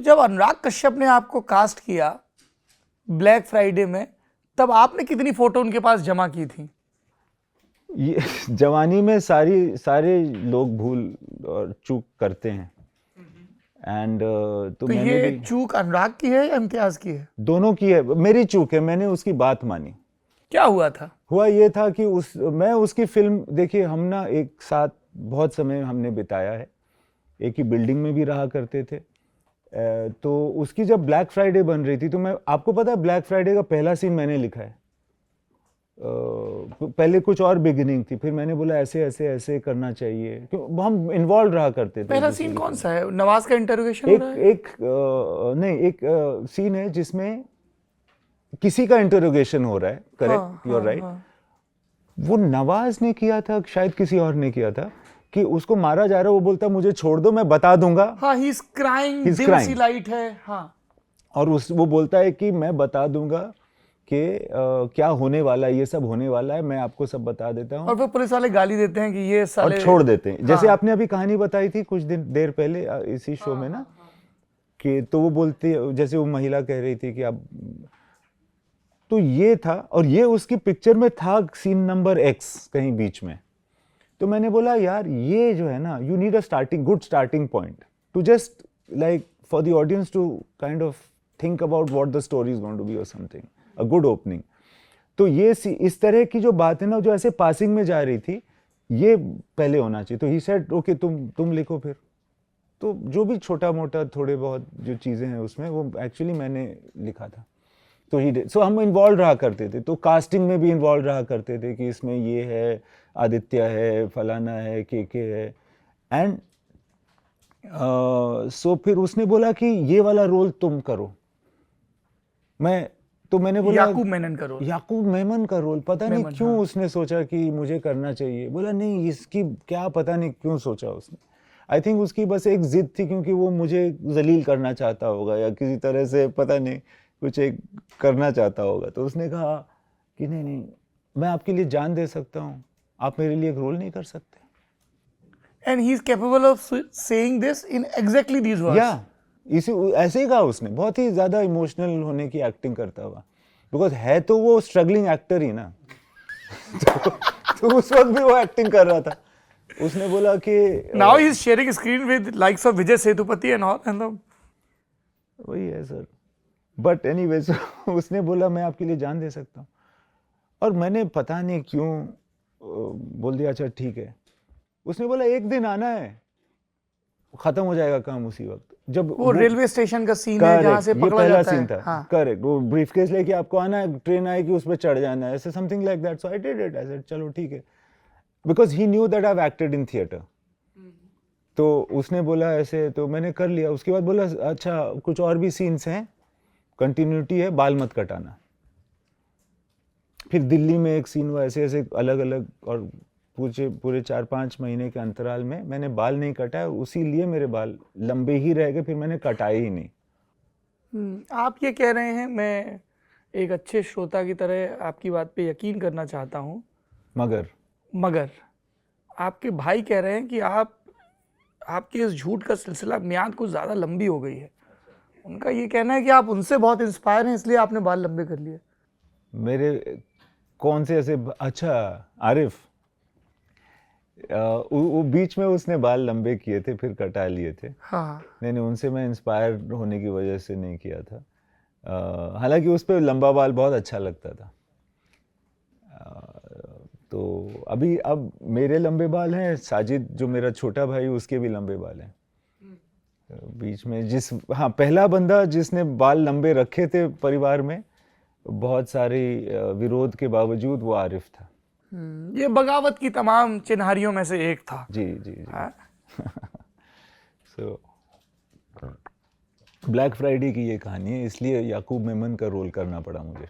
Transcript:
जब अनुराग कश्यप ने आपको कास्ट किया ब्लैक फ्राइडे में, तब आपने कितनी फोटो उनके पास जमा की थी? ये जवानी में सारे लोग भूल और चूक करते हैं। एंड तो मैंने ये भी चूक अनुराग की है या इम्तियाज की है? दोनों की है। मेरी चूक है, मैंने उसकी बात मानी। क्या हुआ था? हुआ ये था कि मैं उसकी फिल्म, देखिए हम ना एक साथ बहुत समय हमने बिताया है, एक ही बिल्डिंग में भी रहा करते थे। तो उसकी जब ब्लैक फ्राइडे बन रही थी तो मैं, आपको पता है ब्लैक फ्राइडे का पहला सीन मैंने लिखा है। पहले कुछ और बिगिनिंग थी, फिर मैंने बोला ऐसे ऐसे ऐसे करना चाहिए, क्यों हम इन्वॉल्व रहा करते थे। पहला सीन कौन सा है? नवाज का इंटरोगेशन हो रहा है? एक सीन है जिसमें किसी का इंटरोगेशन हो रहा है। Correct, you are right. वो नवाज ने किया था, शायद किसी और ने किया था, कि उसको मारा जा रहा है, वो बोलता मुझे छोड़ दो मैं बता दूंगा। हाँ, ही इज क्राइंग, दिल सी लाइट है। हाँ, और वो बोलता है कि मैं बता दूंगा कि क्या होने वाला है, ये सब होने वाला है, मैं आपको सब बता देता हूँ। और फिर पुलिस वाले गाली देते हैं कि ये साले, और छोड़ देते हैं। जैसे आपने अभी कहानी बताई थी कुछ देर पहले इसी शो में ना, कि तो वो बोलती, जैसे वो महिला कह रही थी कि आप, तो ये था, और ये उसकी पिक्चर में था सीन नंबर एक्स कहीं बीच में। तो मैंने बोला यार ये जो है ना, you need a good starting point to just like for the audience to kind of think about what the story is going to be और समथिंग, अ गुड ओपनिंग। तो ये इस तरह की जो बात है ना, जो ऐसे पासिंग में जा रही थी, ये पहले होना चाहिए। तो ही सेड ओके तुम लिखो फिर। तो जो भी छोटा मोटा थोड़े बहुत जो चीज़ें हैं उसमें, वो एक्चुअली मैंने लिखा था। तो ही सो हम इन्वॉल्व रहा करते थे, तो कास्टिंग में भी इन्वॉल्व रहा करते थे कि इसमें ये है, आदित्य है, फलाना है, के है। एंड सो फिर उसने बोला कि ये वाला रोल तुम करो। मैंने बोला याकूब मेनन का रोल। याकूब मेमन का रोल, पता नहीं क्यों हाँ। उसने सोचा कि मुझे करना चाहिए। बोला नहीं, इसकी क्या पता नहीं क्यों सोचा उसने। आई थिंक उसकी बस एक जिद थी, क्योंकि वो मुझे जलील करना चाहता होगा या किसी तरह से पता नहीं कुछ एक करना चाहता होगा। तो उसने कहा कि नहीं नहीं, मैं आपके लिए जान दे सकता हूँ, आप मेरे लिए एक रोल नहीं कर सकते। And he is capable of saying this in exactly these words. या इसी ऐसे ही कहा उसने, बहुत ही ज्यादा इमोशनल होने की एक्टिंग करता हुआ, बिकॉज है तो वो स्ट्रगलिंग एक्टर ही ना। तो उस वक्त भी वो एक्टिंग कर रहा था। उसने बोला कि now he is sharing screen with likes of Vijay Sethupathi and all, and वही है सर। बट एनीवेज उसने बोला मैं आपके लिए जान दे सकता हूँ। और मैंने पता नहीं क्यों बोल दिया अच्छा ठीक है। उसने बोला एक दिन आना है, खत्म हो जाएगा काम उसी वक्त। जब वो रेलवे स्टेशन का सीन है जहां से पकड़ा पहला जाता सीन है। था। हाँ। करेक्ट, वो ब्रीफकेस लेके आपको आना है, ट्रेन आएगी उस पर चढ़ जाना है, ऐसे something like that. So I did it, I said चलो ठीक है, because he knew that I have acted in theatre. तो उसने बोला ऐसे, तो मैंने कर लिया। उसके बाद बोला अच्छा कुछ और भी सीन्स हैं, कंटिन्यूटी है, बाल मत कटाना। फिर दिल्ली में एक सीन हुआ, ऐसे ऐसे अलग अलग, और पूरे 4-5 महीने के अंतराल में मैंने बाल नहीं कटाया, और उसी लिए मेरे बाल लंबे ही रह गए, फिर मैंने कटाए ही नहीं। आप ये कह रहे हैं, मैं एक अच्छे श्रोता की तरह आपकी बात पे यकीन करना चाहता हूँ, मगर आपके भाई कह रहे हैं कि आपके इस झूठ का सिलसिला मियाद कुछ ज़्यादा लंबी हो गई है। उनका ये कहना है कि आप उनसे बहुत इंस्पायर हैं, इसलिए आपने बाल लंबे कर लिए। मेरे कौन से ऐसे, अच्छा आरिफ, वो बीच में उसने बाल लंबे किए थे फिर कटा लिए थे। हाँ। नहीं, उनसे मैं इंस्पायर होने की वजह से नहीं किया था। हालांकि उस पर लंबा बाल बहुत अच्छा लगता था। तो अब मेरे लंबे बाल हैं, साजिद जो मेरा छोटा भाई उसके भी लंबे बाल हैं। बीच में पहला बंदा जिसने बाल लंबे रखे थे परिवार में, बहुत सारी विरोध के बावजूद, वो आरिफ था। ये बगावत की तमाम चिन्हारियों में से एक था। जी जी जी। सो ब्लैक फ्राइडे की ये कहानी है, इसलिए याकूब मेमन का रोल करना पड़ा मुझे।